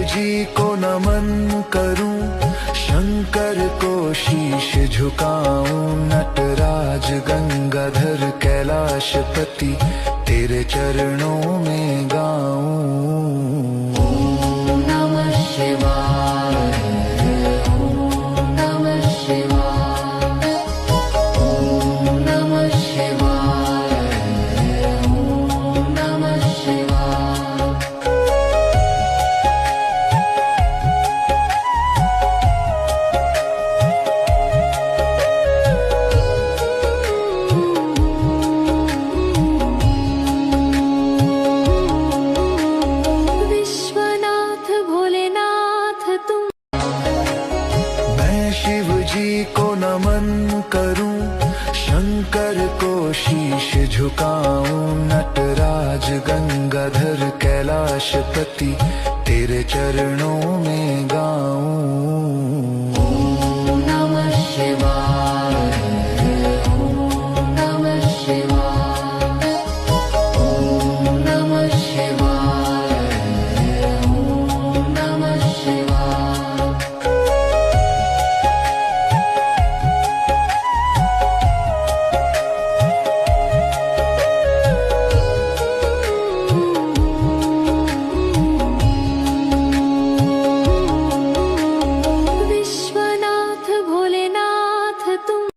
जी को नमन करूं, शंकर को शीश झुकाऊं, नटराज गंगाधर कैलाशपति तेरे चरणों में गाऊं। ओम नमः शिवाय, ओम नमः शिवाय, ओम नमः शिवाय, ओम नमः शिवाय। विश्वनाथ भोलेनाथ तुम। मैं शिव जी को नमन करूं, शंकर को शीश झुकाऊं, नटराज गंगाधर कैलाशपति तेरे चरणों में गाऊं।